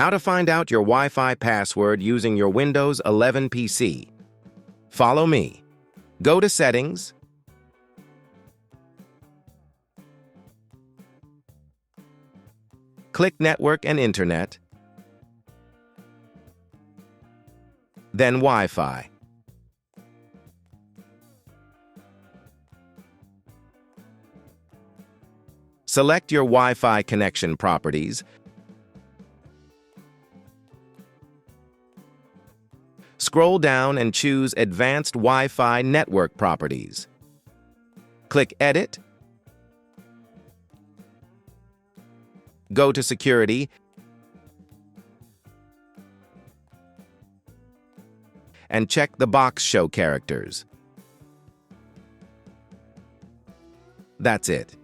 How to find out your Wi-Fi password using your Windows 11 PC. Follow me. Go to Settings. Click Network and Internet. Then Wi-Fi. Select your Wi-Fi connection properties. Scroll down and choose Advanced Wi-Fi Network Properties. Click Edit. Go to Security and check the box Show Characters. That's it.